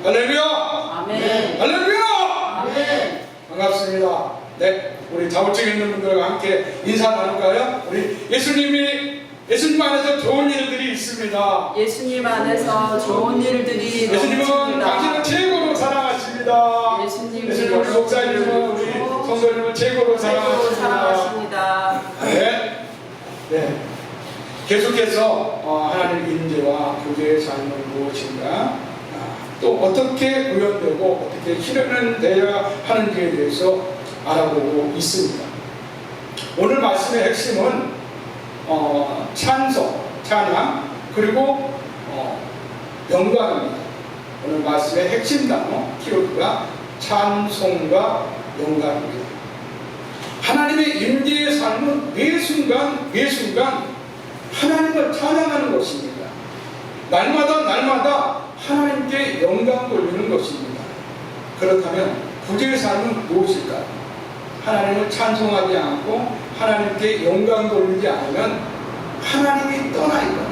할렐루야! 아멘. 할렐루야! 아멘. 반갑습니다. 네, 우리 자우청에 있는 분들과 함께 인사 나눌까요? 우리 예수님 안에서 좋은 일들이 있습니다. 예수님 안에서 좋은 일들이 예수님은 넘칩니다. 당신을 최고로 사랑하십니다. 예수님은 우리 목사님은 우리 성도님을 최고로 사랑하십니다. 사랑하십니다. 네. 네. 계속해서 하나님의 임재와 교제의 삶은 무엇인가, 또 어떻게 구현되고 어떻게 실현되어야 하는지에 대해서 알아보고 있습니다. 오늘 말씀의 핵심은 찬송, 찬양, 그리고 영광입니다. 오늘 말씀의 핵심 단어 키워드가 찬송과 영광입니다. 하나님의 임재의 삶은 매 순간 하나님을 찬양하는 것입니다. 날마다 하나님께 영광 돌리는 것입니다. 그렇다면 구제의 삶은 무엇일까요? 하나님을 찬송하지 않고 하나님께 영광 돌리지 않으면 하나님이 떠나 있거나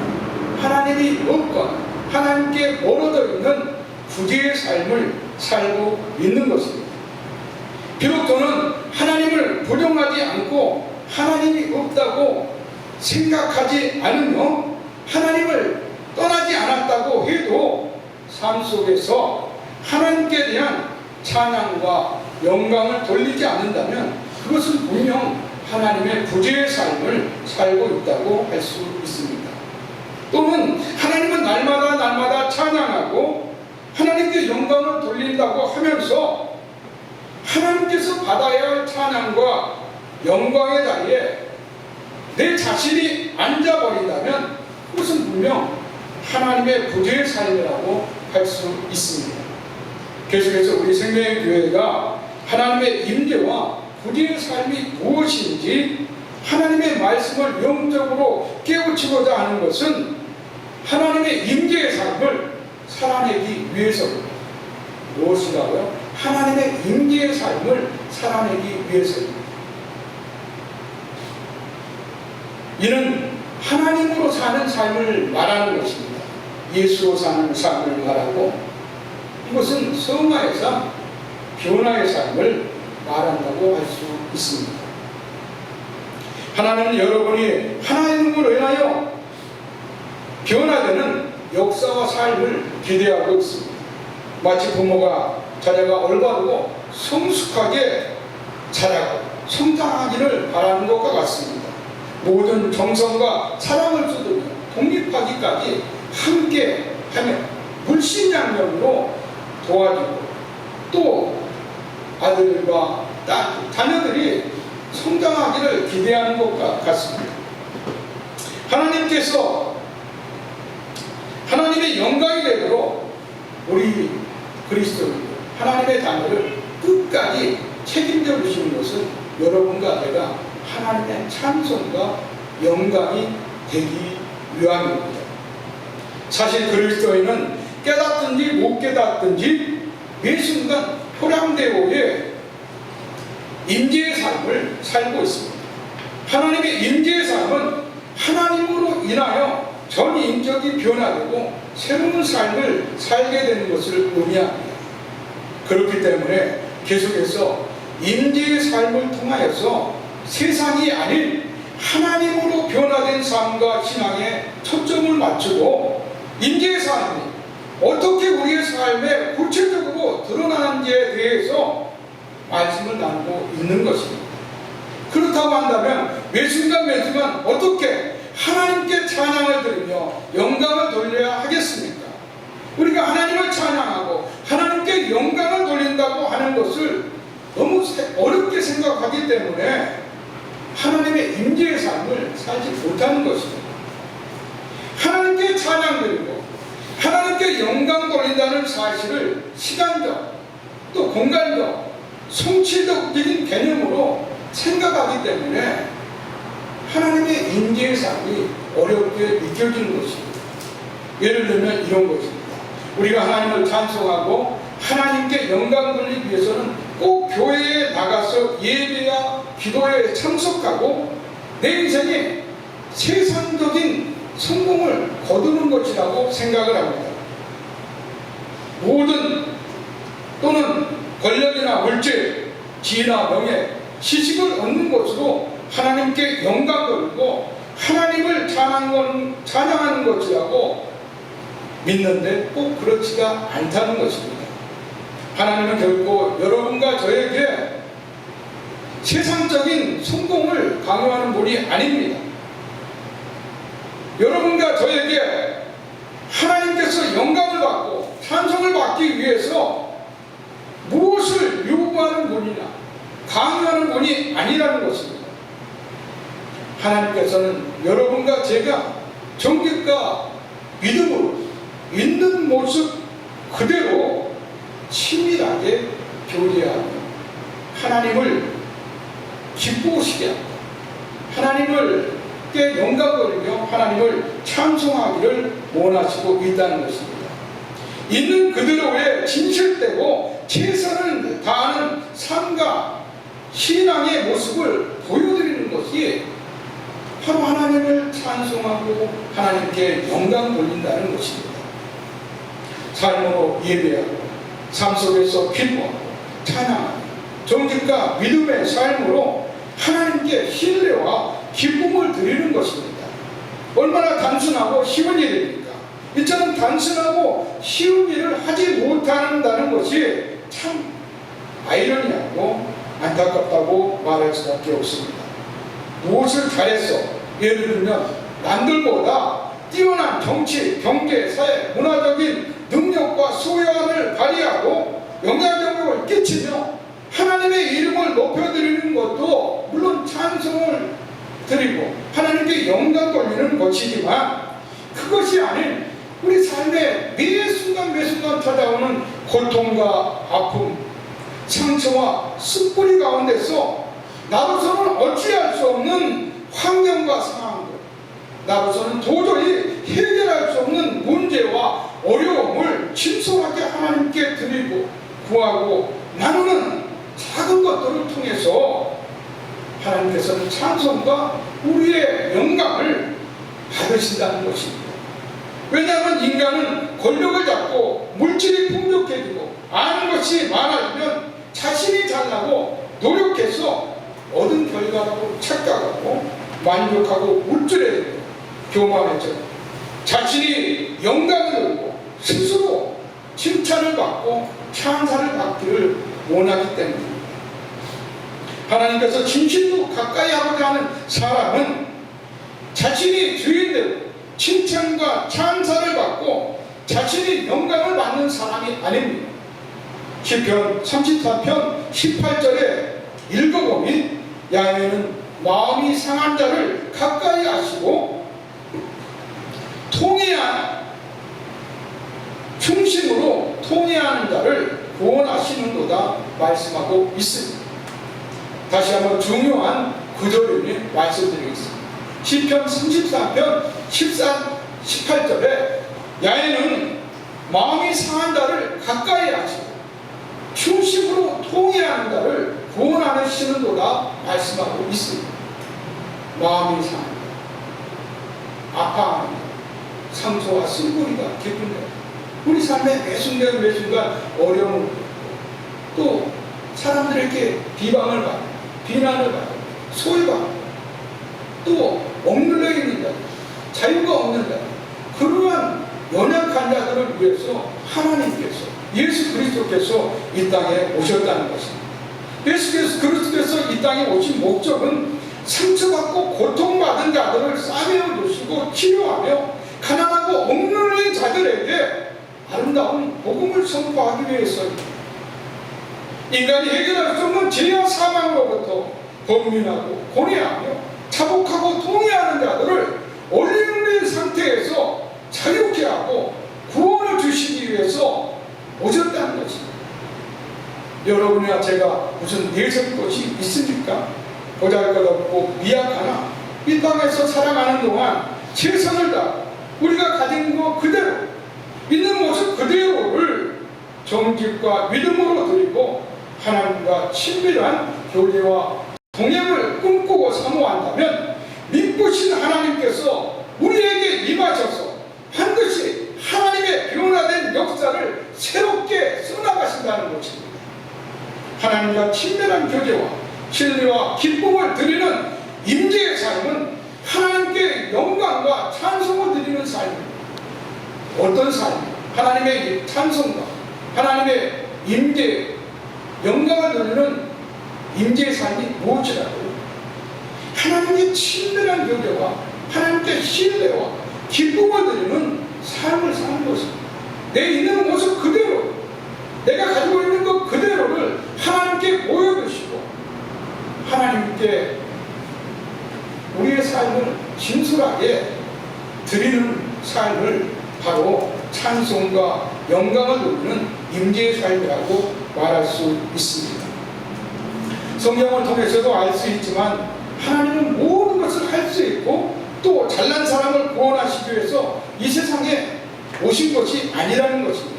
하나님이 없거나 하나님께 멀어져 있는 구제의 삶을 살고 있는 것입니다. 비록 저는 하나님을 부정하지 않고 하나님이 없다고 생각하지 않으며 하나님을 떠나지 않았다고 해도 삶 속에서 하나님께 대한 찬양과 영광을 돌리지 않는다면 그것은 분명 하나님의 구제의 삶을 살고 있다고 할 수 있습니다. 또는 하나님은 날마다 찬양하고 하나님께 영광을 돌린다고 하면서 하나님께서 받아야 할 찬양과 영광의 자리에 내 자신이 앉아버린다면 그것은 분명 하나님의 구제의 삶이라고 할 수 있습니다. 계속해서 우리 생명의 교회가 하나님의 임재와 구제의 삶이 무엇인지 하나님의 말씀을 영적으로 깨우치고자 하는 것은 하나님의 임재의 삶을 살아내기 위해서입니다. 무엇이라고요? 하나님의 임재의 삶을 살아내기 위해서입니다. 이는 하나님으로 사는 삶을 말하는 것입니다. 예수로 사는 삶을 말하고 이것은 성화의 삶, 변화의 삶을 말한다고 할 수 있습니다. 하나님은 여러분이 하나님으로 인하여 변화되는 역사와 삶을 기대하고 있습니다. 마치 부모가 자녀가 올바르고 성숙하게 자라고 성장하기를 바라는 것과 같습니다. 모든 정성과 사랑을 쏟으며 독립하기까지 함께 하며 물심양면으로 도와주고 또 아들과 자녀들이 성장하기를 기대하는 것과 같습니다. 하나님께서 하나님의 영광이 되도록 우리 그리스도인 하나님의 자녀를 끝까지 책임져 주시는 것은 여러분과 내가 하나님의 찬송과 영광이 되기 위함입니다. 사실 그리스도인은 깨닫든지 못 깨닫든지 매 순간 호량대오의 임재의 삶을 살고 있습니다. 하나님의 임재의 삶은 하나님으로 인하여 전인격이 변화되고 새로운 삶을 살게 되는 것을 의미합니다. 그렇기 때문에 계속해서 임재의 삶을 통하여서 세상이 아닌 하나님으로 변화된 삶과 신앙에 초점을 맞추고 임재의 삶이 어떻게 우리의 삶에 구체적으로 드러나는지에 대해서 말씀을 나누고 있는 것입니다. 그렇다고 한다면 매 순간 어떻게 하나님께 찬양을 드리며 영광을 돌려야 하겠습니까? 우리가 하나님을 찬양하고 하나님께 영광을 돌린다고 하는 것을 너무 어렵게 생각하기 때문에 하나님의 임재의 삶을 살지 못하는 것입니다. 하나님께 찬양 드리고 하나님께 영광 돌린다는 사실을 시간적 또 공간적 성취적인 개념으로 생각하기 때문에 하나님의 임재의 삶이 어렵게 느껴지는 것입니다. 예를 들면 이런 것입니다. 우리가 하나님을 찬송하고 하나님께 영광 돌리기 위해서는 꼭 교회에 나가서 예배와 기도에 참석하고 내 인생에 세상적인 성공을 거두는 것이라고 생각을 합니다. 모든 또는 권력이나 물질, 지위나 명예, 지식을 얻는 것으로 하나님께 영광 돌리고 하나님을 찬양하는 것이라고 믿는데 꼭 그렇지가 않다는 것입니다. 하나님은 결코 여러분과 저에게 세상적인 성공을 강요하는 분이 아닙니다. 여러분과 저에게 하나님께서 영광을 받고 찬송을 받기 위해서 무엇을 요구하는 분이나 강요하는 분이 아니라는 것입니다. 하나님께서는 여러분과 제가 정직과 믿음으로 있는 모습 그대로 친밀하게 교제하며 하나님을 기쁘시게 하고 하나님께 영광 돌리며 하나님을 찬송하기를 원하시고 있다는 것입니다. 있는 그대로의 진실되고 최선을 다하는 삶과 신앙의 모습을 보여드리는 것이 바로 하나님을 찬송하고 하나님께 영광 돌린다는 것입니다. 삶으로 예배하고 삶 속에서 기도하고 찬양하고 정직과 믿음의 삶으로 하나님께 신뢰와 기쁨을 드리는 것입니다. 얼마나 단순하고 쉬운 일입니까? 이처럼 단순하고 쉬운 일을 하지 못한다는 것이 참 아이러니하고 안타깝다고 말할 수밖에 없습니다. 무엇을 잘했어? 예를 들면 남들보다 뛰어난 정치, 경제, 사회, 문화적인 능력과 소양을 발휘하고 영향력을 끼치며 하나님의 이름을 높여드리는 것도 물론 찬송을 드리고 하나님께 영광 돌리는 것이지만 그것이 아닌 우리 삶의 매 순간 매 순간 찾아오는 고통과 아픔, 상처와 습고리 가운데서 나로서는 어찌할 수 없는 환경과 상황들, 나로서는 도저히 해결할 수 없는 문제와 어려움을 진솔하게 하나님께 드리고 구하고 나누는 작은 것들을 통해서 하나님께서는 찬송과 우리의 영광을 받으신다는 것입니다. 왜냐하면 인간은 권력을 잡고 물질이 풍족해지고 아는 것이 많아지면 자신이 잘나고 노력해서 얻은 결과라고 착각하고 만족하고 우쭐해지고 교만해져 자신이 영광을 얻고 스스로 칭찬을 받고 찬사를 받기를 원하기 때문입니다. 하나님께서 진실로 가까이 하고자 하는 사람은 자신이 주인되고 칭찬과 찬사를 받고 자신이 영광을 받는 사람이 아닙니다. 시편 34편 18절에 읽어보니 야훼는 마음이 상한 자를 가까이 하시고 충심으로 통회하는 자를 구원하시는도다 말씀하고 있습니다. 다시 한번 중요한 구절을 말씀드리겠습니다. 시편 34편 18절에 야훼는 마음이 상한 자를 가까이 하시고 충심으로 통회하는 자를 구원하시는도다 말씀하고 있습니다. 마음이 상한 자, 아파하는 자, 상처와 쓴뿌리가 깊은 자, 우리 삶의 매 순간 매 순간 어려움을 또 사람들에게 비방을 받고 비난을 받고 소외받고 또 억눌려 있는 자, 자유가 없는 자, 그러한 연약한 자들을 위해서 하나님께서 예수 그리스도께서 이 땅에 오셨다는 것입니다. 예수 그리스도께서 이 땅에 오신 목적은 상처받고 고통받은 자들을 싸매어 주시고 치료하며 가난하고 억눌린 자들에게 아름다운 복음을 선포하기 위해서입니다. 인간이 해결할 수 없는 죄와 사망으로부터 범민하고 고뇌하며 자복하고 통회하는 자들을 올리는 상태에서 자유케 하고 구원을 주시기 위해서 오셨다는 것입니다. 여러분이나 제가 무슨 예술 것이 있습니까? 보잘것없고 미약하나 이 땅에서 살아가는 동안 최선을 다해 우리가 가진 것 그대로 있는 모습 그대로를 정직과 믿음으로 드리고 하나님과 친밀한 교제와 동행을 꿈꾸고 사모한다면 믿으신 하나님께서 우리에게 임하셔서 반드시 하나님의 변화된 역사를 새롭게 써나가 살아가신다는 것입니다. 하나님과 친밀한 교제와 신뢰와 기쁨을 드리는 임재의 삶은 하나님께 영광과 찬송을 드리는 삶입니다. 어떤 삶이요? 하나님의 찬송과 하나님의 임재, 영광을 드리는 임재의 삶이 무엇이라고요? 하나님의 친밀한 교제와 하나님께 신뢰와 기쁨을 드리는 삶을 사는 것입니다. 내 있는 모습 그대로, 내가 가지고 있는 것 그대로를 하나님께 보여주시고 하나님께 우리의 삶을 진솔하게 드리는 삶을 바로 찬송과 영광을 누리는 임재의 삶이라고 말할 수 있습니다. 성경을 통해서도 알 수 있지만 하나님은 모든 것을 할 수 있고 또 잘난 사람을 구원하시기 위해서 이 세상에 오신 것이 아니라는 것입니다.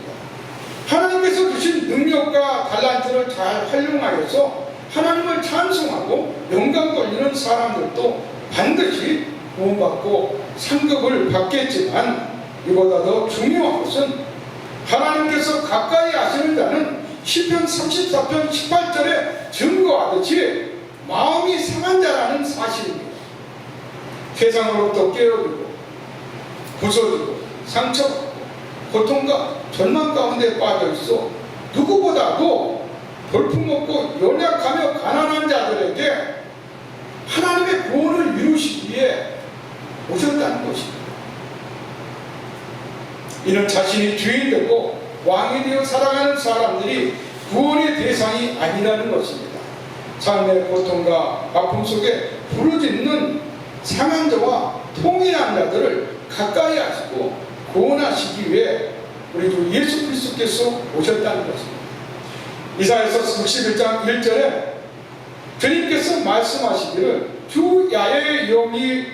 하나님께서 주신 능력과 달란트를 잘 활용하여서 하나님을 찬송하고 영광 돌리는 사람들도 반드시 구원받고 상급을 받겠지만 이보다 더 중요한 것은 하나님께서 가까이 하시는 자는 시편 34편 18절에 증거하듯이 마음이 상한 자라는 사실입니다. 세상으로부터 깨어들고 부서지고 상처받고 고통과 절망 가운데 빠져있어 누구보다도 볼품없고 연약하며 가난한 자들에게 하나님의 구원을 이루시기 위해 오셨다는 것입니다. 이는 자신이 주인 되고 왕이 되어 살아가는 사람들이 구원의 대상이 아니라는 것입니다. 삶의 고통과 아픔 속에 부르짖는 상한 자와 통해한 자들을 가까이 하시고 구원하시기 위해 우리 주 예수 그리스도께서 오셨다는 것입니다. 이사야서 61장 1절에 주님께서 말씀하시기를 주 야훼의 영이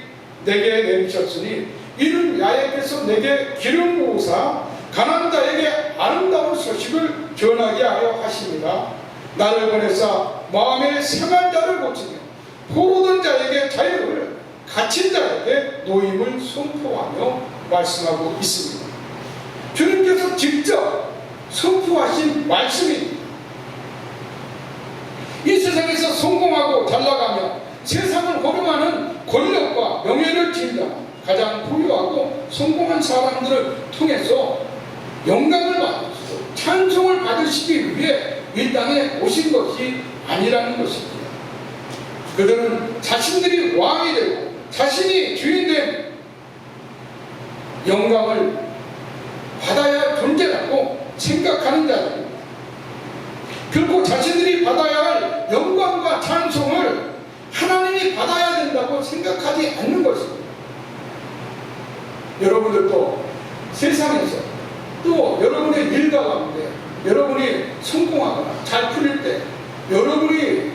내게 내리셨으니 이는 야훼께서 내게 기름 부으사 가난한 자에게 아름다운 소식을 전하게 하려 하십니다. 나를 보내사 마음에 상한 자를 고치며 포로된 자에게 자유를 갇힌 자에게 노임을 선포하며 말씀하고 있습니다. 주님께서 직접 선포하신 말씀입니다. 이 세상에서 성공하고 잘나가며 세상을 호령하는 권력과 명예를 지닌다. 가장 부유하고 성공한 사람들을 통해서 영광을 받으시고 찬송을 받으시기 위해 이 땅에 오신 것이 아니라는 것입니다. 그들은 자신들이 왕이 되고 자신이 주인된 영광을 받아야 할 존재라고 생각하는 자들입니다. 결국 자신들이 받아야 할 영광과 찬송을 하나님이 받아야 된다고 생각하지 않는 것입니다. 여러분들도 세상에서 또 여러분의 일가 가운데 여러분이 성공하거나 잘 풀릴 때 여러분이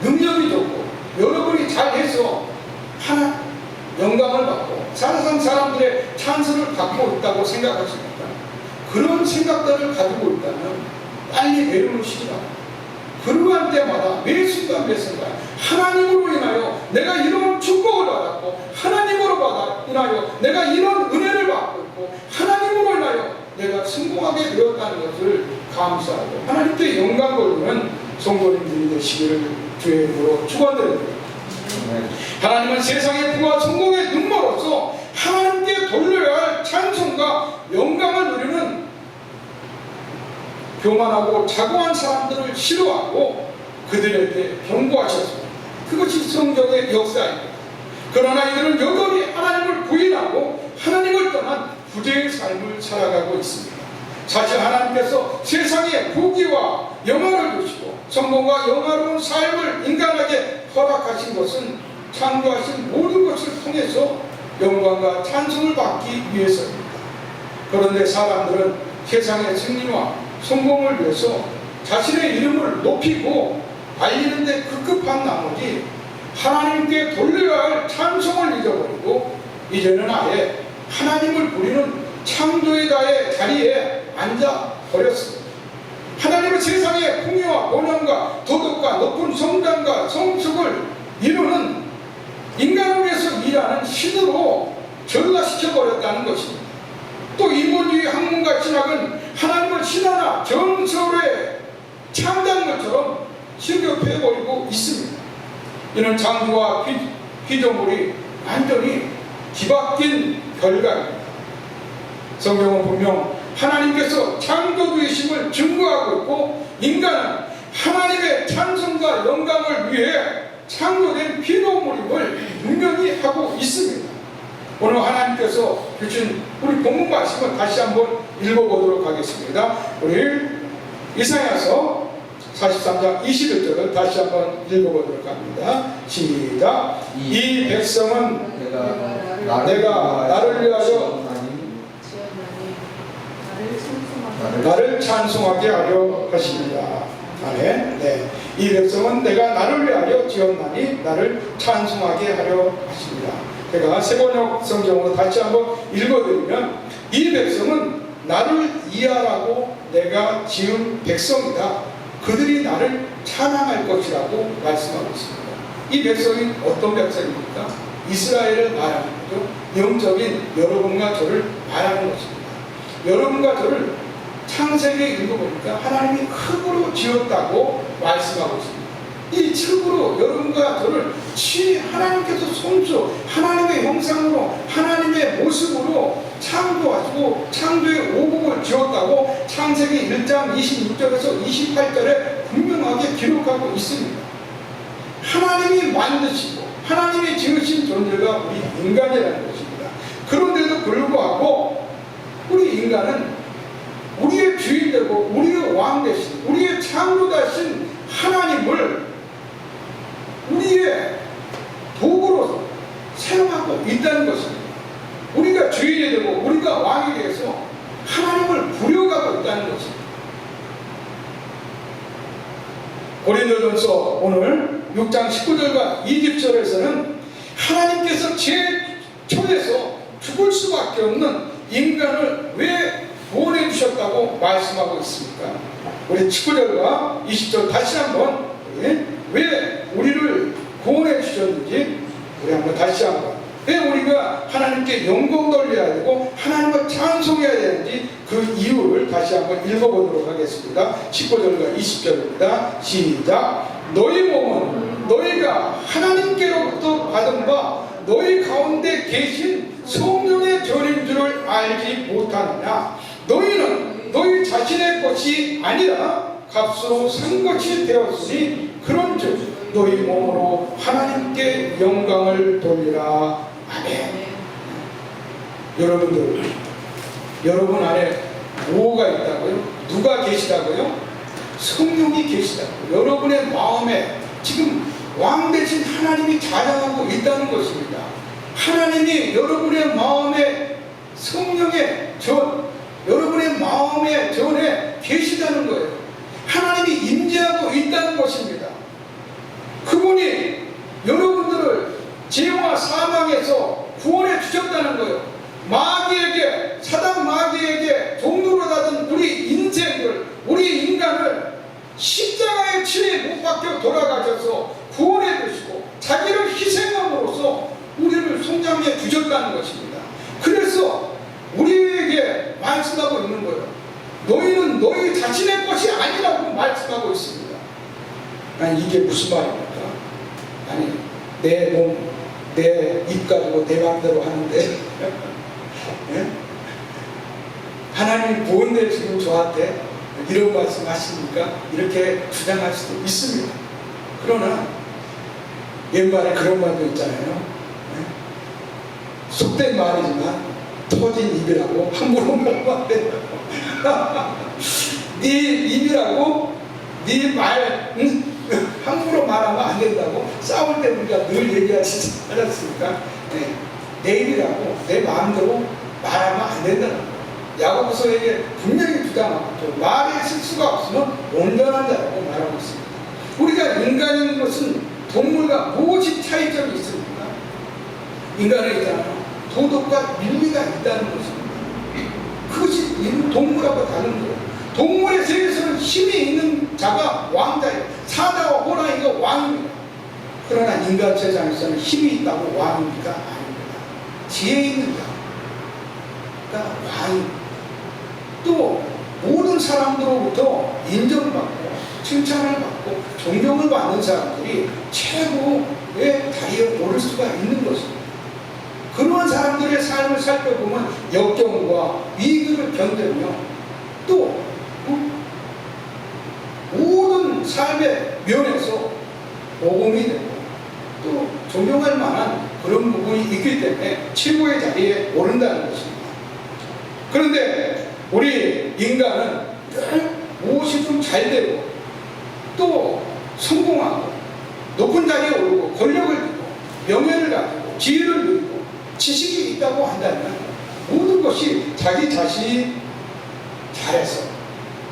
능력이 좋고 여러분이 잘해서 하나 영광을 받고 세상 사람들의 찬스를 받고 있다고 생각하십니까? 그런 생각들을 가지고 있다면 빨리 내려놓으시기 바랍니다. 그러한 때마다 매 순간 매 순간 하나님으로 인하여 내가 이런 축복을 받았고 하나님으로 인하여 내가 이런 은혜를 받고 있고 하나님으로 인하여 내가 성공하게 되었다는 것을 감사하고 하나님께 영광 돌리는 성도님들이 되시기를 주의 이름으로 축원드립니다. 하나님은 세상의 부와 성공의 눈물로서 하나님께 돌려야 할 찬송과 영광을 누리는 교만하고 자고한 사람들을 싫어하고 그들에게 경고하셨습니다. 그것이 성경의 역사입니다. 그러나 이들은 여전히 하나님을 부인하고 하나님을 떠난 부재의 삶을 살아가고 있습니다. 사실 하나님께서 세상에 부귀와 영화를 주시고 성공과 영화로운 삶을 인간에게 허락하신 것은 창조하신 모든 것을 통해서 영광과 찬송을 받기 위해서입니다. 그런데 사람들은 세상의 승리와 성공을 위해서 자신의 이름을 높이고 알리는 데 급급한 나머지 하나님께 돌려야 할 찬송을 잊어버리고 이제는 아예 하나님을 부리는 창조의 자리에 앉아버렸습니다. 하나님은 세상의 풍요와 번영과 도덕과 높은 성장과 성숙을 이루는 인간을 위해서 일하는 신으로 전락시켜버렸다는 것입니다. 또 인본주의 학문과 신학은 하나님을 신하나 정서 승격해버리고 있습니다. 이는 창조와 피조물이 완전히 뒤바뀐 결과입니다. 성경은 분명 하나님께서 창조주이심을 증거하고 있고 인간은 하나님의 찬송과 영광을 위해 창조된 피조물임을 분명히 하고 있습니다. 오늘 하나님께서 주신 우리 본문 말씀을 다시 한번 읽어보도록 하겠습니다. 우리 이사야서 43장 21절을 다시 한번 읽어보도록 합니다. 시작. 이 백성은 내가 나를 위하여 나를 찬송하게 하려 하십니다. 아멘. 네. 이 백성은 내가 나를 위하여 지었나니 나를 찬송하게 하려 하십니다. 제가 세번역 성경으로 다시 한번 읽어드리면 이 백성은 나를 이해하라고 내가 지은 백성이다. 그들이 나를 찬양할 것이라고 말씀하고 있습니다. 이 백성이 어떤 백성입니까? 이스라엘을 말하는 거죠. 영적인 여러분과 저를 말하는 것입니다. 여러분과 저를 창세기에 읽어보니까 하나님이 흙으로 지었다고 말씀하고 있습니다. 이 흙으로 여러분과 저를 하나님께서 손수 하나님의 형상으로 하나님의 모습으로 창조하시고 창조의 오국을 지었다고 창세기 1장 26절에서 28절에 분명하게 기록하고 있습니다. 하나님이 만드시고 하나님이 지으신 존재가 우리 인간이라는 것입니다. 그런데도 불구하고 우리 인간은 우리의 주인 되고 우리의 왕 되신 우리의 창조자신 하나님을 우리의 도구로 사용하고 있다는 것입니다. 우리가 주인이 되고 우리가 왕이 되어서 하나님을 부려가고 있다는 것입니다. 고린도전서 오늘 6장 19절과 20절에서는 하나님께서 제초에서 죽을 수밖에 없는 인간을 왜 구원해 주셨다고 말씀하고 있습니까? 우리 19절과 20절 다시 한번 왜 우리를 구원해 주셨는지 우리 한번 다시 한번 왜 우리가 하나님께 영광 돌려야 되고 하나님을 찬송해야 되는지 그 이유를 다시 한번 읽어보도록 하겠습니다. 19절과 20절입니다. 시작. 너희 몸은 너희가 하나님께로부터 받은 바 너희 가운데 계신 성령의 전인 줄을 알지 못하느냐. 너희는 너희 자신의 것이 아니라 값으로 산 것이 되었으니 그런즉 너희 몸으로 하나님께 영광을 돌리라. 아멘. 여러분들, 여러분 안에 뭐가 있다고요? 누가 계시다고요? 성령이 계시다고요. 여러분의 마음에 지금 왕 대신 하나님이 자장하고 있다는 것입니다. 하나님이 여러분의 마음에 성령의 여러분의 마음의 전에 계시다는 거예요. 하나님이 임재하고 있다는 것입니다. 그분이 여러분들을 죄와 사망에서 구원해 주셨다는 거예요. 마귀에게, 사단 마귀에게 종로로 닫은 우리 인생을, 우리 인간을 십자가의 치에 못 박혀 돌아가셔서 구원해 주시고 자기를 희생함으로써 우리를 성장해 주셨다는 것입니다. 그래서 우리에게 말씀하고 있는 거예요. 너희는 너희 자신의 것이 아니라고 말씀하고 있습니다. 아니 이게 무슨 말입니까? 아니 내 몸, 내 입 가지고 내 마음대로 하는데 예? 하나님이 뭔데 지금 저한테 이런 말씀 하십니까? 이렇게 주장할 수도 있습니다. 그러나 옛말에 그런 말도 있잖아요. 예? 속된 말이지만 터진 입이라고 함부로 말하면 안 돼요. 네 입이라고 네 말 함부로 말하면 안 된다고 싸울 때 우리가 늘 얘기하지 않았습니까? 네. 내 입이라고 내 마음대로 말하면 안 된다는 거예요. 야고보서에게 분명히 주장하고 또 말에 실수가 없으면 온전한 자라고 말하고 있습니다. 우리가 인간인 것은 동물과 무엇이 차이점이 있습니까? 인간은 있잖아요. 도덕과 윤리가 있다는 것입니다. 그것이 동물하고 다른 거예요. 동물의 세계에서는 힘이 있는 자가 왕자예요. 사자와 호랑이가 왕입니다. 그러나 인간 세상에서는 힘이 있다고 왕입니까? 아닙니다. 지혜 있는 자가 왕입니다. 또 모든 사람들로부터 인정을 받고 칭찬을 받고 존경을 받는 사람들이 최고의 다리에 오를 수가 있는 것입니다. 그러한 사람들의 삶을 살펴보면 역경과 위기를 견디며 또 모든 삶의 면에서 복음이 되고 또 존경할 만한 그런 부분이 있기 때문에 최고의 자리에 오른다는 것입니다. 그런데 우리 인간은 늘 무엇이 좀 잘 되고 또 성공하고 높은 자리에 오르고 권력을 누리고 명예를 가지고 지혜를 누리고 지식이 있다고 한다면 모든 것이 자기 자신이 잘해서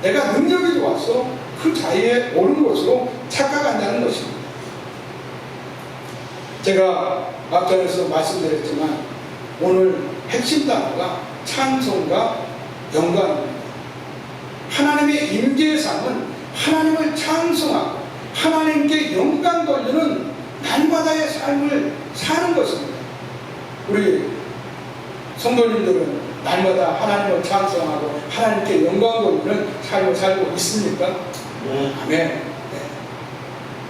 내가 능력이 좋아서 그 자리에 오른 것으로 착각한다는 것입니다. 제가 앞전에서 말씀드렸지만 오늘 핵심 단어가 찬송과 영광입니다. 하나님의 임재의 삶은 하나님을 찬송하고 하나님께 영광 돌리는 날마다의 삶을 사는 것입니다. 우리 성도님들은 날마다 하나님을 찬송하고 하나님께 영광 돌리는 삶을 살고 있습니까? 아멘. 네.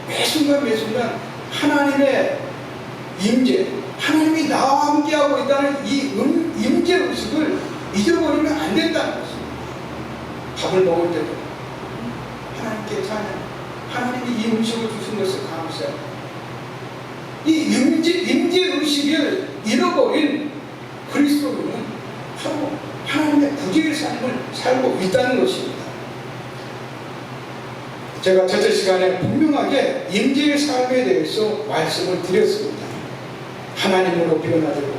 매 순간 매 순간 하나님의 임재, 하나님이 나와 함께하고 있다는 이 임재 의식을 잊어버리면 안 된다는 것입니다. 밥을 먹을 때도 하나님께 찬양, 하나님이 이 음식을 주신 것을 감사해요. 이 임재 의식을 잃어버린 그리스도인은 바로 하나님의 부재의 삶을 살고 있다는 것입니다. 제가 첫째 시간에 분명하게 임재의 삶에 대해서 말씀을 드렸습니다. 하나님으로 변화되고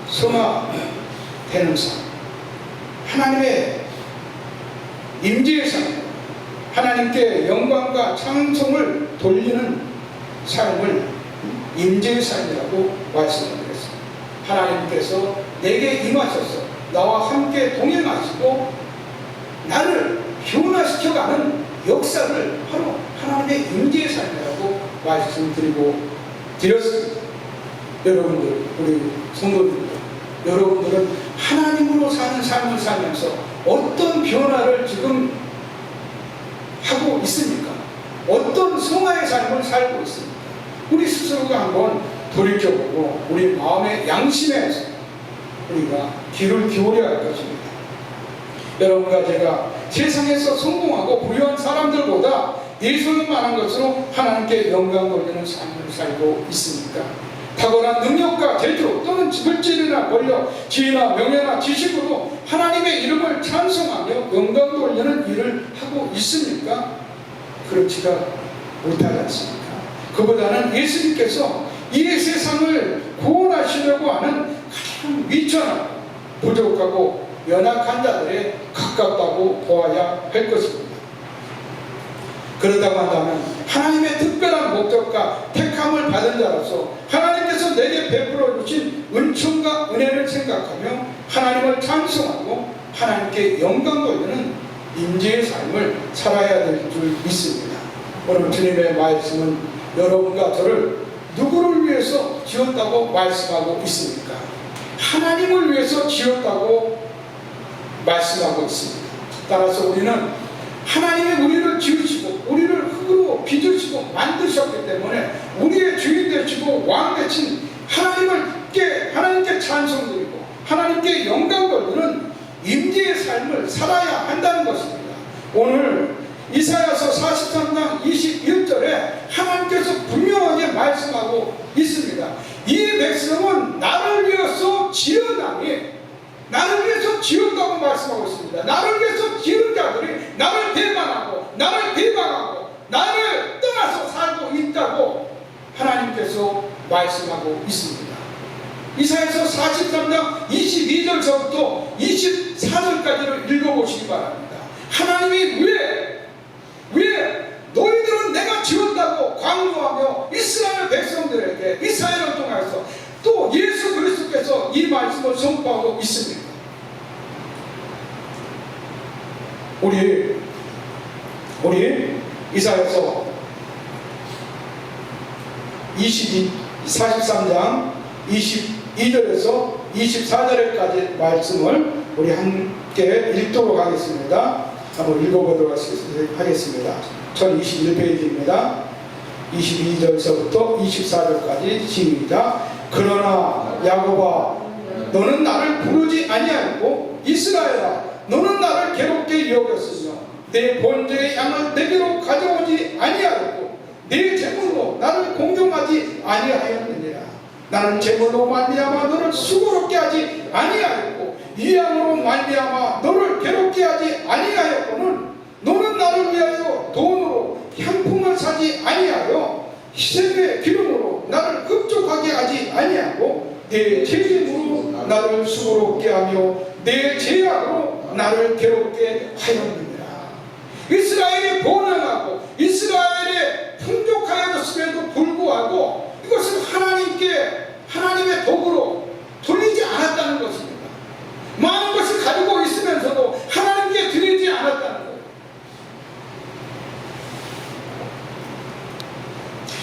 성화되는 삶, 하나님의 임재의 삶, 하나님께 영광과 찬송을 돌리는 삶을 임재의 삶이라고 말씀을 드렸습니다. 하나님께서 내게 임하셔서 나와 함께 동행하시고 나를 변화시켜가는 역사를 바로 하나님의 임재의 삶이라고 말씀드렸습니다. 여러분들, 우리 성도님들, 여러분들은 하나님으로 사는 삶을 살면서 어떤 변화를 지금 하고 있습니까? 어떤 성화의 삶을 살고 있습니까? 우리 스스로가 한번 돌이켜보고 우리 마음의 양심에서 우리가 귀를 기울여야 할 것입니다. 여러분과 제가 세상에서 성공하고 부유한 사람들보다 예수를 말한 것으로 하나님께 영광 돌리는 삶을 살고 있습니까? 탁월한 능력과 재주 또는 물질이나 권력, 지혜나 명예나 지식으로 하나님의 이름을 찬송하며 영광 돌리는 일을 하고 있습니까? 그렇지가 못하지 않습니까? 그보다는 예수님께서 이 세상을 구원하시려고 하는 가장 위천하고 부족하고 연약한 자들에 가깝다고 보아야 할 것입니다. 그렇다고 한다면 하나님의 특별한 목적과 택함을 받은 자로서 하나님께서 내게 베풀어 주신 은총과 은혜를 생각하며 하나님을 찬송하고 하나님께 영광 돌리는 임재의 삶을 살아야 될 줄 믿습니다. 오늘 주님의 말씀은 여러분과 저를 누구를 위해서 지었다고 말씀하고 있습니까? 하나님을 위해서 지었다고 말씀하고 있습니다. 따라서 우리는 하나님이 우리를 지으시고 우리를 흙으로 빚으시고 만드셨기 때문에 우리의 주인 되시고 왕 되신 하나님께 찬송드리고 하나님께 영광 돌리는 임재의 삶을 살아야 한다는 것입니다. 오늘 이사야서 43장 21절에 하나님께서 분명하게 말씀하고 있습니다. 이 백성은 나를 위해서 지어나니 나를 위해서 지었다고 말씀하고 있습니다. 나를 위해서 지은 자들이 나를 배반하고 나를 비방하고 나를 떠나서 살고 있다고 하나님께서 말씀하고 있습니다. 이사야서 43장 22절서부터 24절까지를 읽어보시기 바랍니다. 하나님이 왜 너희들은 내가 지었다고 강조하며 이스라엘 백성들에게 이사야를 통해서 또 예수 그리스도께서 이 말씀을 선포하고 있습니다. 우리 이사야서 43장 22절에서 24절까지 말씀을 우리 함께 읽도록 하겠습니다. 한번 읽어보도록 하겠습니다. 1021페이지입니다. 22절서부터 24절까지 시작. 그러나 야곱아 너는 나를 부르지 아니하였고 이스라엘아 너는 나를 괴롭게 여겼으며 내 번제의 양을 내게로 가져오지 아니하였고 내 제물로 나를 공경하지 아니하였느니라. 나는 제물로 말미암아 너를 수고롭게 하지 아니하였고 이 양으로 말미암아 너를 괴롭게 하지 아니하였거늘 너는 나를 위하여 돈으로 향품을 사지 아니하여 희생의 기름으로 나를 흡족하게 하지 아니하고 내 죄짐으로 나를 수고롭게 하며 내 죄악으로 나를 괴롭게 하였느니라. 이스라엘이 번영하고 이스라엘에 풍족하여졌음에도 불구하고 이것을 하나님의 덕으로 돌리지 않았다는 것입니다. 많은 것을 가지고 있으면서도 하나님께 드리지 않았다는 거예요.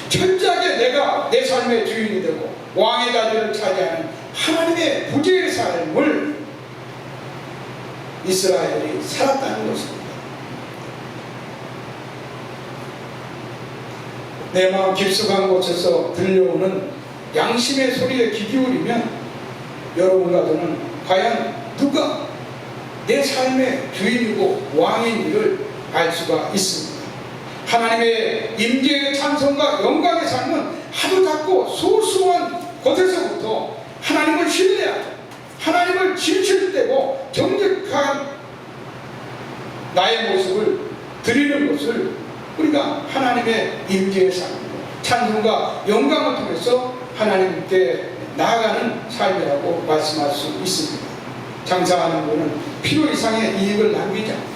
철저하게 내가 내 삶의 주인이 되고 왕의 자리를 차지하는 하나님의 부재의 삶을 이스라엘이 살았다는 것입니다. 내 마음 깊숙한 곳에서 들려오는 양심의 소리에 귀 기울이면 여러분과 저는 과연 누가 내 삶의 주인이고 왕인지를 알 수가 있습니다. 하나님의 임재의 찬송과 영광의 삶은 아주 작고 소수한 곳에서부터 하나님을 신뢰하고 하나님을 진실되고 정직한 나의 모습을 드리는 것을 우리가 하나님의 임재의 삶이고 찬송과 영광을 통해서 하나님께 나아가는 삶이라고 말씀할 수 있습니다. 장사하는 분은 필요 이상의 이익을 남기지 않고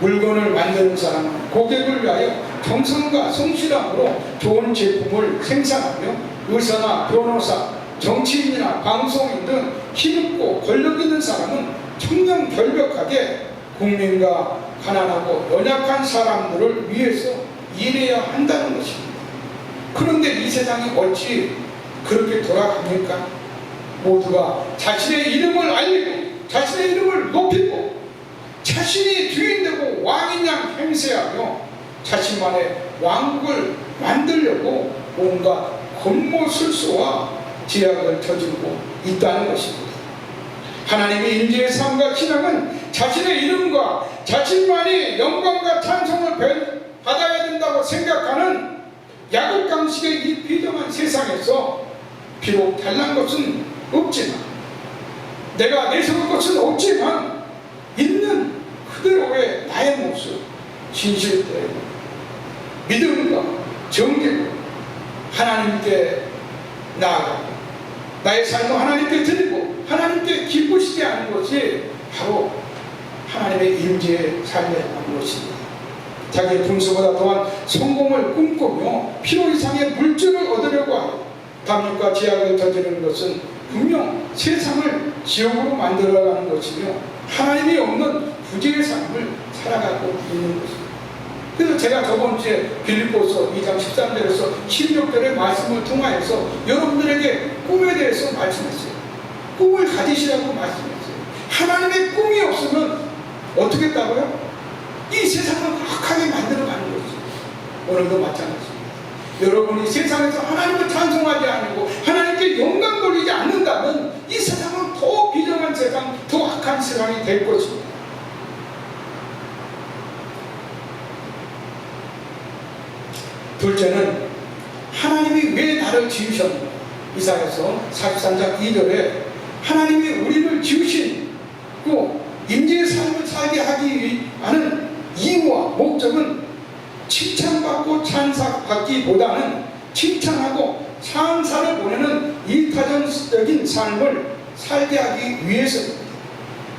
물건을 만드는 사람은 고객을 위하여 정성과 성실함으로 좋은 제품을 생산하며 의사나 변호사, 정치인이나 방송인 등 힘있고 권력 있는 사람은 청렴결벽하게 국민과 가난하고 연약한 사람들을 위해서 일해야 한다는 것입니다. 그런데 이 세상이 어찌 그렇게 돌아갑니까? 모두가 자신의 이름을 알리고 자신의 이름을 높이고 자신이 주인되고 왕인 양 행세하며 자신만의 왕국을 만들려고 온갖 권모술수와 제약을 저지르고 있다는 것입니다. 하나님의 임재의 삶과 신앙은 자신의 이름과 자신만이 영광과 찬송을 받아야 된다고 생각하는 야곱강식의 이 비정한 세상에서 비록 잘난 것은 없지만 내가 내세울 것은 없지만 있는 그대로의 나의 모습, 진실대로 믿음과 정죄로 하나님께 나아가고 나의 삶을 하나님께 드리고 하나님께 기쁘시게 하는 것이 바로 하나님의 임재의 삶이라는 것입니다. 자기의 분수보다 더한 성공을 꿈꾸며 필요 이상의 물질을 얻으려고 하고 탐욕과 제약을 저지르는 것은 분명 세상을 지옥으로 만들어가는 것이며 하나님이 없는 부재의 삶을 살아가고 있는 것입니다. 그래서 제가 저번 주에 빌립보서 2장 13절에서 16절의 말씀을 통하여서 여러분들에게 꿈에 대해서 말씀했어요. 꿈을 가지시라고 말씀했어요. 하나님의 꿈이 없으면 어떻게 했다고요? 이 세상을 악하게 만들어가는 거죠. 오늘도 마찬가지입니다. 여러분이 세상에서 하나님을 찬송하지 않고 하나님께 영광 돌리지 않는다면 이 세상은 더 비정한 세상, 더 악한 세상이 될 것입니다. 둘째는 하나님이 왜 나를 지으셨는가? 이사야서 43장 2절에 하나님이 우리를 지으시고 임재의 삶을 살게 하기 위한 이유와 목적은 칭찬받고 찬사받기보다는 칭찬하고 찬사를 보내는 이타적인 삶을 살게 하기 위해서입니다.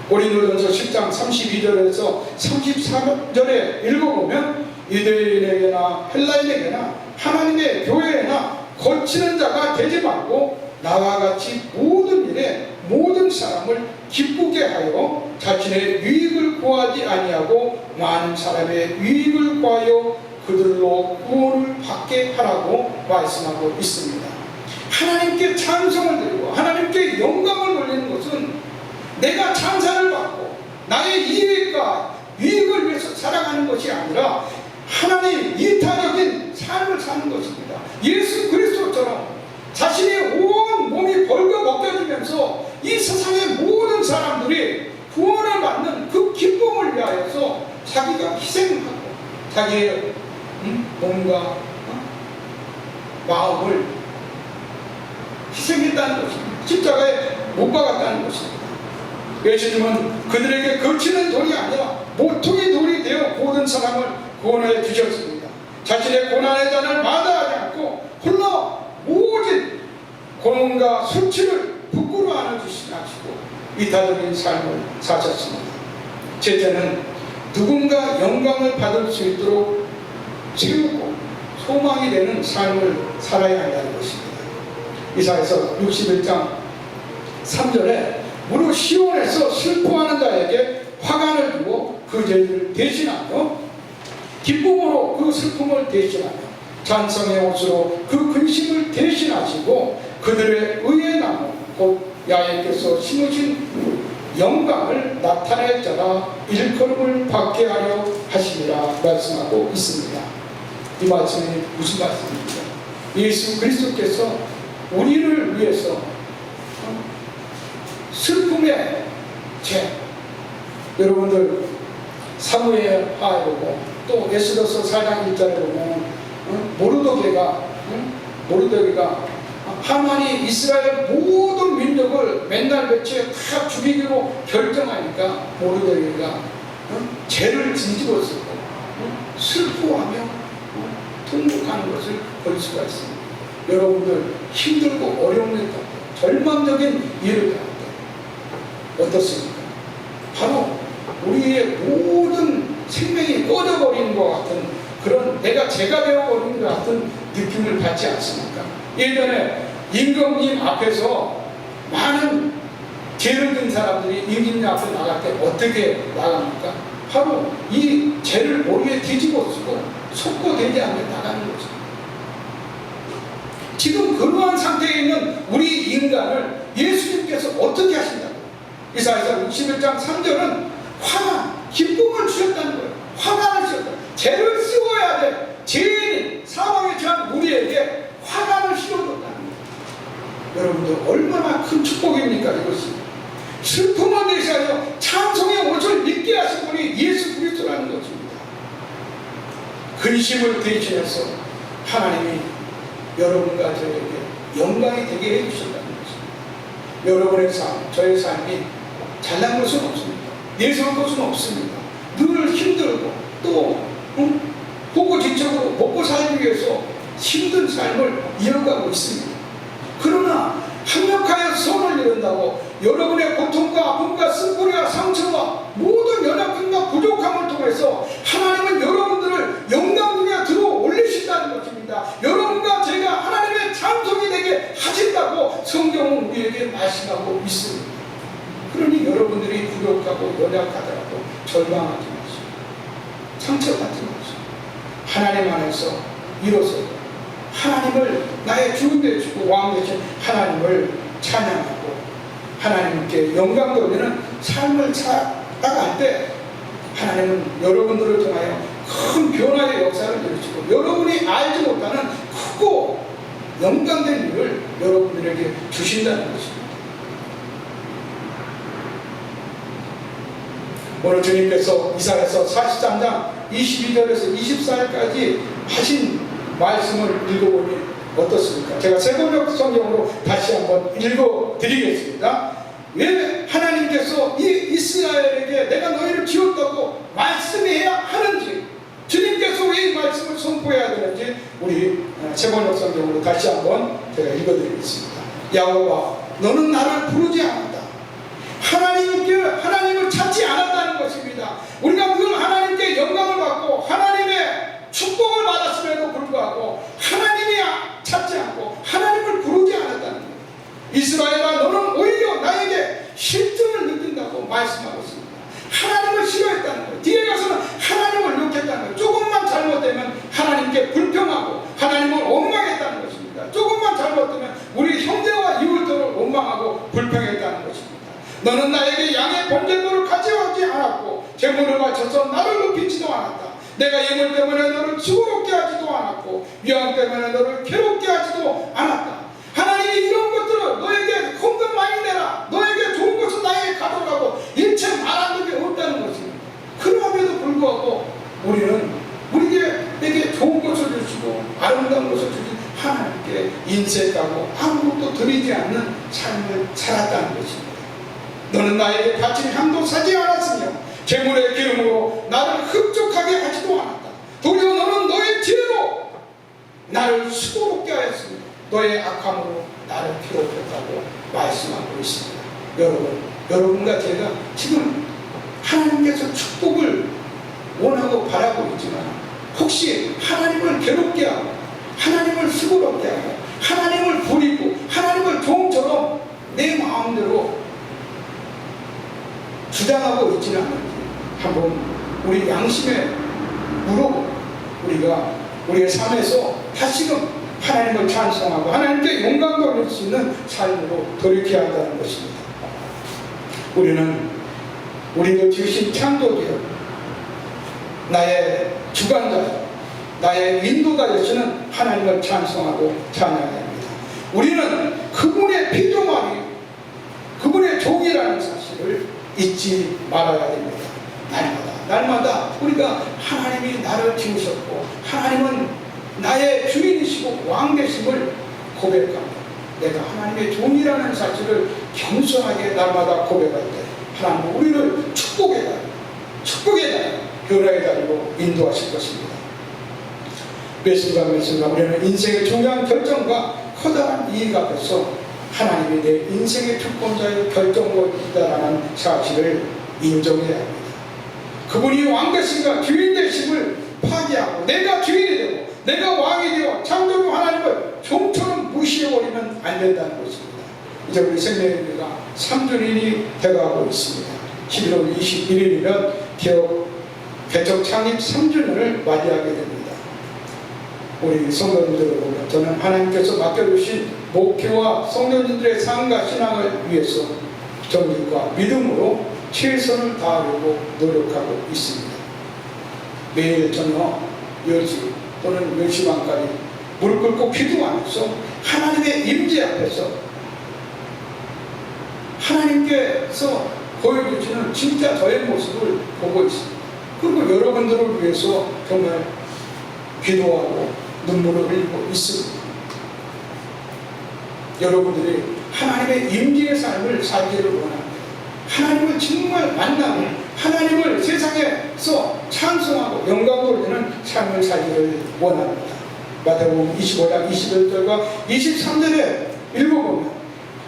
고린도전서 10장 32절에서 33절에 읽어보면 유대인에게나 헬라인에게나 하나님의 교회에나 거치는 자가 되지 말고 나와 같이 모든 일에 모든 사람을 기쁘게 하여 자신의 유익을 구하지 아니하고 많은 사람의 유익을 구하여 그들로 구원을 받게 하라고 말씀하고 있습니다. 하나님께 찬송을 드리고 하나님께 영광을 돌리는 것은 내가 찬사를 받고 나의 이익과 유익을 위해서 살아가는 것이 아니라 하나님 이타적인 삶을 사는 것입니다. 예수 그리스도처럼 자신의 온 몸이 벌거 벗겨지면서 이 세상의 모든 사람들이 구원을 받는 그 기쁨을 위하여서 자기가 희생하고 자기의 몸과 마음을 희생했다는 것입니다. 십자가에 못 박았다는 것입니다. 예수님은 그들에게 거치는 돌이 아니라 모퉁이 돌이 되어 모든 사람을 구원해 주셨습니다. 자신의 고난의 잔을 마다하지 않고 홀로 모든 고난과 수치를 부끄러워 안아주시고 이타적인 삶을 사셨습니다. 제자는 누군가 영광을 받을 수 있도록 채우고 소망이 되는 삶을 살아야 한다는 것입니다. 이사야서 61장 3절에 무릇 시온에서 슬퍼하는 자에게 화관을 주고 그 죄를 대신하며 기쁨으로 그 슬픔을 대신하며 찬성의 옷으로 그 근심을 대신하시고 그들의 의의 나무 곧 야훼께서 심으신 영광을 나타낼 자라 일컬음을 받게 하려 하시리라 말씀하고 있습니다. 이 말씀이 무슨 말씀입니까? 예수 그리스도께서 우리를 위해서 슬픔의 죄, 여러분들 사무엘 하에 보고 또 에스더서 4장 1절에 보면 모르드게가 하만이 이스라엘 모든 민족을 맨날 며칠 다 죽이기로 결정하니까 모르드게가 죄를 뒤집어 쓰고 슬퍼하며 통곡하는 것을 볼 수가 있습니다. 여러분들 힘들고 어려움을 겪고 절망적인 일을 겪을 때 어떻습니까? 바로 우리의 모든 생명이 꺼져버리는 것 같은 그런 내가 죄가 되어버리는 것 같은 느낌을 받지 않습니까? 예전에 임금님 앞에서 많은 죄를 진 사람들이 임금님 앞에 나갈 때 어떻게 나갑니까? 바로 이 죄를 머리에 뒤집어 쓰고 속고되지 않게 나가는 거죠. 지금 그러한 상태에 있는 우리 인간을 예수님께서 어떻게 하신다고? 이사야서 61장 3절은 화가 기쁨을 주셨다는 거예요. 화관을 주셨다. 죄를 씌워야 돼. 죄인인 사망에 처한 우리에게 화관을 씌워줬다는 거예요. 여러분들 얼마나 큰 축복입니까 이것이. 슬픔을 대신하여 찬송의 옷을 입게 하신 분이 예수 그리스도라는 것입니다. 근심을 대신해서 하나님이 여러분과 저에게 영광이 되게 해주셨다는 것입니다. 여러분의 삶, 저의 삶이 잘난 것은 없습니다. 예사한 것은 없습니다. 늘 힘들고 또 호고지책으로 먹고 살기 위해서 힘든 삶을 이어가고 있습니다. 그러나 합력하여 선을 이룬다고 여러분의 고통과 아픔과 쓴뿌리와 상처와 모든 연약함과 부족함을 통해서 하나님은 여러분들을 영광 중에 들어 올리신다는 것입니다. 여러분과 제가 하나님의 찬송이 되게 하신다고 성경은 우리에게 말씀하고 있습니다. 그러니 여러분들이 부족하고 연약하더라도 절망하지 마시고 상처받지 마시고 하나님 안에서 일어서고 하나님을 나의 주 되시고 왕 되신 하나님을 찬양하고 하나님께 영광 돌리는 삶을 살아갈 때 하나님은 여러분들을 통하여 큰 변화의 역사를 이루시고 여러분이 알지 못하는 크고 영광된 일을 여러분들에게 주신다는 것입니다. 오늘 주님께서 이사야서 43장 22절에서 24절까지 하신 말씀을 읽어보니 어떻습니까? 제가 세번역 성경으로 다시 한번 읽어드리겠습니다. 왜 하나님께서 이 이스라엘에게 내가 너희를 지었다고 말씀해야 하는지, 주님께서 왜 이 말씀을 선포해야 되는지 우리 세번역 성경으로 다시 한번 제가 읽어드리겠습니다. 야호와 너는 나를 부르지 않았다. 하나님을 찾지 않았다는 것입니다. 우리가 늘 하나님께 영광을 받고 하나님의 축복을 받았음에도 불구하고 하나님이 찾지 않고 하나님을 부르지 않았다는 거예요. 이스라엘아 너는 오히려 나에게 실증을 느낀다고 말씀하고 있습니다. 하나님을 싫어했다는 거예요. 뒤에 가서는 하나님을 욕했다는 거예요. 조금만 잘못되면 하나님께 불평하고 하나님을 원망했다는 것입니다. 조금만 잘못되면 우리 형제와 이웃들을 원망하고 불평했다는 것입니다. 너는 나에게 양의 번제물을 가져오지 않았고 제물을 바쳐서 내가 예물 때문에 너를 수고롭게 하지도 않았고 위안 때문에 너를 괴롭게 하지도 않았다. 하나님이 이런 것들을 너에게 헌금 많이 내라, 너에게 좋은 것을 나에게 가져가고 일체 말한 적이 없다는 것입니다. 그럼에도 불구하고 우리에게 좋은 것을 주시고 아름다운 것을 주신 하나님께 인색하고 아무것도 드리지 않는 삶을 살았다는 것입니다. 너는 나에게 바친 향도 사지 않았으며 재물의 기름으로 나를 흡족하게 하지도 않았다. 도리어 너는 너의 지혜로 나를 수고롭게 하였으며 너의 악함으로 나를 괴롭혔다고 말씀하고 있습니다. 여러분과 제가 지금 하나님께서 축복을 원하고 바라고 있지만 혹시 하나님을 괴롭게 하고 하나님을 수고롭게 하고 하나님을 부리고 하나님을 종처럼 내 마음대로 주장하고 있지는 않은지 한번 우리 양심에 물어보고 우리가 우리의 삶에서 다시금 하나님을 찬송하고 하나님께 영광 돌릴 수 있는 삶으로 돌이켜야 한다는 것입니다. 우리는 우리를 지으신 창조주여 나의 주관자 나의 인도자 되시는 하나님을 찬송하고 찬양해야 합니다. 우리는 그분의 피조물이 그분의 종이라는 사실을 잊지 말아야 됩니다. 날마다 우리가 하나님이 나를 지으셨고 하나님은 나의 주인이시고 왕 되심을 고백합니다. 내가 하나님의 종이라는 사실을 겸손하게 날마다 고백할 때 하나님은 우리를 축복의 달, 변화의 달로 인도하실 것입니다. 말씀과 우리는 인생의 중요한 결정과 커다란 이익 앞에서 하나님이 내 인생의 주권자의 결정을 있다라는 사실을 인정해야 합니다. 그분이 왕 되심과 주인 되심을 파기하고 내가 주인이 되고 내가 왕이 되어 창조주 하나님을 종처럼 무시해버리면 안 된다는 것입니다. 이제 우리 생명의가 3주년이 되어가고 있습니다. 11월 21일이면 개척 창립 3주년을 맞이하게 됩니다. 우리 성도님들을 보면 저는 하나님께서 맡겨주신 목표와 성도님들의 삶과 신앙을 위해서 정직과 믿음으로 최선을 다하려고 노력하고 있습니다. 매일 저녁 10시 또는 10시 반까지 무릎 꿇고 기도하면서 하나님의 임재 앞에서 하나님께서 보여주시는 진짜 저의 모습을 보고 있습니다. 그리고 여러분들을 위해서 정말 기도하고 눈물을 흘리고 있습니다. 여러분들이 하나님의 임재의 삶을 살기를 원합니다. 하나님을 정말 만나는 하나님을 세상에서 찬송하고 영광 돌리는 삶을 살기를 원합니다. 마태복음 25장 21절과 23절에 읽어보면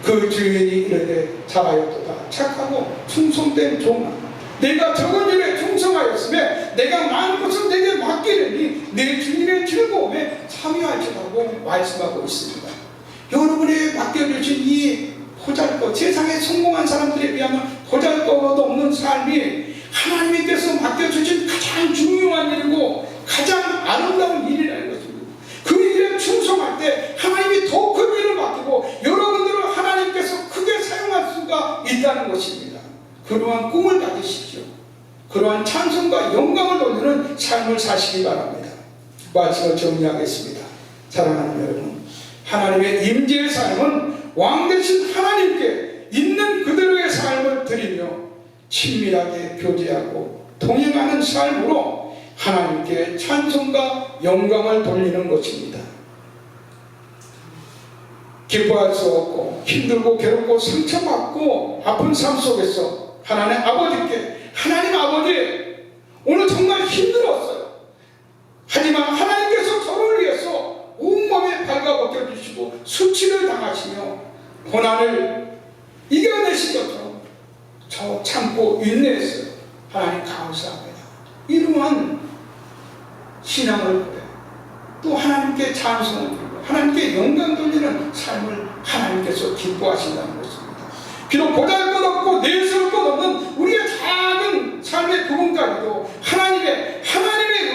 그 주인이 이르되 잘하였도다 착하고 충성된 종아 내가 적은 일에 충성하였으며 내가 많은 것을 내게 맡기려니 내 주인의 즐거움에 참여할지라고 말씀하고 있습니다. 여러분이 맡겨주신 이 보잘것 세상에 성공한 사람들에 비하면 보잘것 없는 삶이 하나님께서 맡겨주신 가장 중요한 일이고 가장 아름다운 일이라는 것입니다. 그 일에 충성할 때 하나님이 더 큰 일을 맡기고 여러분들을 하나님께서 크게 사용할 수가 있다는 것입니다. 그러한 꿈을 가지십시오. 그러한 찬송과 영광을 돌리는 삶을 사시기 바랍니다. 말씀을 정리하겠습니다. 사랑하는 여러분, 하나님의 임재의 삶은 왕 되신 하나님께 있는 그대로의 삶을 드리며 친밀하게 교제하고 동행하는 삶으로 하나님께 찬송과 영광을 돌리는 것입니다. 기뻐할 수 없고 힘들고 괴롭고 상처받고 아픈 삶 속에서 하나님 아버지께 하나님 아버지 오늘 정말 힘들었어요. 하지만 하나님께서 저를 위해서 온몸에 발가벗겨 주시고 수치를 당하시며 고난을 이겨내신 것처럼 저 참고 인내했어요. 하나님 감사합니다. 이러한 신앙을 보여 또 하나님께 찬송을 드리고 하나님께 영광 돌리는 삶을 하나님께서 기뻐하신다는 것입니다. 비록 보잘것없고 내세울 것 없는 우리의 작은 삶의 부분까지도 하나님의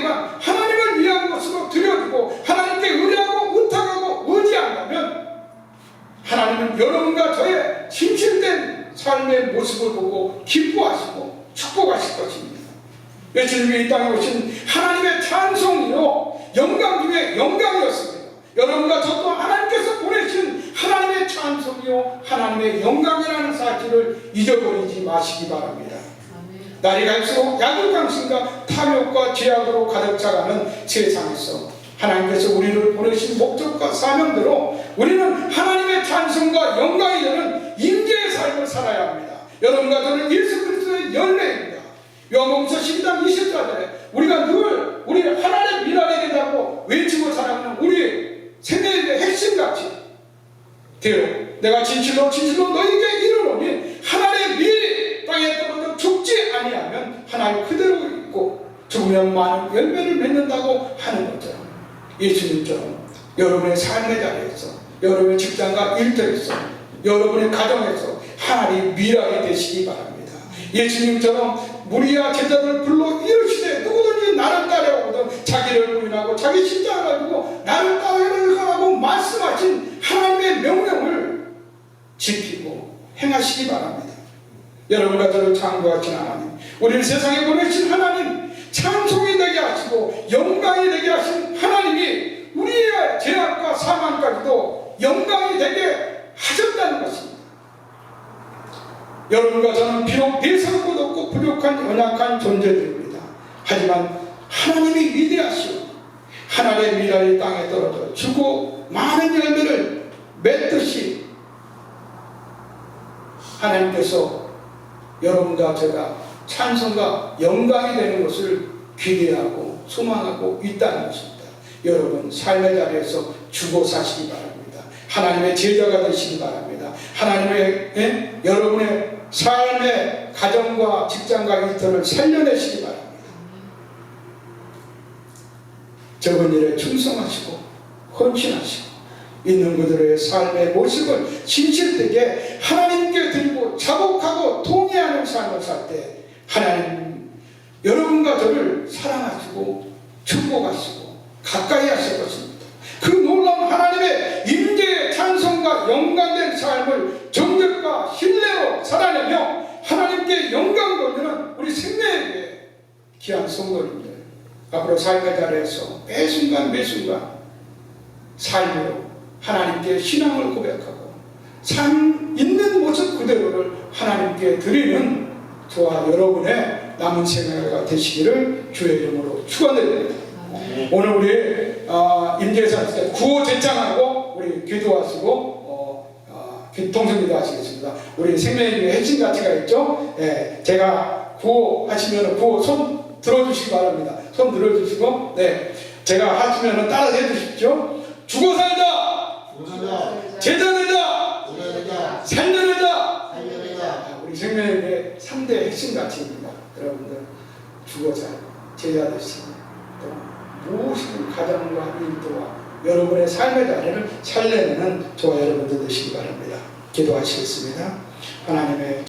응한 하나님을 위한 것으로 드려지고 하나님께 의뢰하고 의탁하고 의지한다면 하나님은 여러분과 저의 진실된 삶의 모습을 보고 기뻐하시고 축복하실 것입니다. 예수님이 이 땅에 오신 하나님의 찬송이요 영광 중에 영광이었습니다. 여러분과 저도 하나님께서 보내신 하나님의 찬송이요 하나님의 영광이라는 사실을 잊어버리지 마시기 바랍니다. 날이 갈수록 약육강심과 탐욕과 죄악으로 가득 차가는 세상에서 하나님께서 우리를 보내신 목적과 사명대로 우리는 하나님의 찬송과 영광이 되는 임재의 삶을 살아야 합니다. 여러분과 저는 예수 그리스도의 열매입니다. 요한복음서 12장 20절에 우리가 늘 우리 하나님의 미랄이 된다고 외치고 자랑하는 우리 생애의 핵심같이 되어 내가 진실로 너희에게 이르노니 하나님의 밀 땅에 떨어져 죽지 아니하면 하나님 그대로 있고 죽으면 많은 열매를 맺는다고 하는 것처럼 예수님처럼 여러분의 삶의 자리에서 여러분의 직장과 일터에서 여러분의 가정에서 하나님 미랄이 되시기 바랍니다. 예수님처럼 무리와 제자들 불러 이르시되 누구든지 나를 따라오거든 자기를 부인하고 자기 십자가를 가지고 나를 따라오라고 말씀하신 하나님의 명령을 지키고 행하시기 바랍니다. 여러분과 저를 창조하신 하나님, 우리를 세상에 보내신 하나님, 찬송이 되게 하시고 영광이 되게 하신 하나님이 우리의 죄악과 사망까지도 영광이 되게 하셨다는 것입니다. 여러분과 저는 비록 내상도 없고 부족한 연약한 존재들입니다. 하지만 하나님이 위대하시오. 하나님의 미랄이 땅에 떨어져 주고 많은 열매를 맺듯이 하나님께서 여러분과 제가 찬송과 영광이 되는 것을 기대하고 소망하고 있다는 것입니다. 여러분 삶의 자리에서 죽어 사시기 바랍니다. 하나님의 제자가 되시기 바랍니다. 하나님의 여러분의 삶의 가정과 직장과 일터를 살려내시기 바랍니다. 적은 일에 충성하시고 헌신하시고 있는 그들의 삶의 모습을 진실되게 하나님께 드리고 자복하고 통회하는 삶을 살 때 하나님 여러분과 저를 사랑하시고 축복하시고 가까이 하실 것입니다. 그 놀라운 하나님의 임재의 찬송과 영광된 삶을 정결과 신뢰로 살아내며 하나님께 영광 돌리는 우리 생명에게 귀한 성도님들 앞으로 삶의 자리에서 매순간 삶으로 하나님께 신앙을 고백하고 삶 있는 모습 그대로를 하나님께 드리는 저와 여러분의 남은 생애가 되시기를 주의 이름으로 축원드립니다. 오늘 우리 임재산 구호 제창하고 우리 기도하시고 동성기도 하시겠습니다. 우리 생명의 핵심 가치가 있죠. 제가 구호 하시면 구호 손 들어주시기 바랍니다. 손 들어주시고 제가 하시면 따라서 해주십시오. 죽어 살자, 제자 되자, 살려내자. 우리 생명의 3대 핵심 가치입니다. 여러분들 죽어 살, 제자 되시고 또 무엇이든 가정과 일터와 여러분의 삶의 자리를 살려내는 저와 여러분들 되시기 바랍니다. 기도하시겠습니다. 하나님의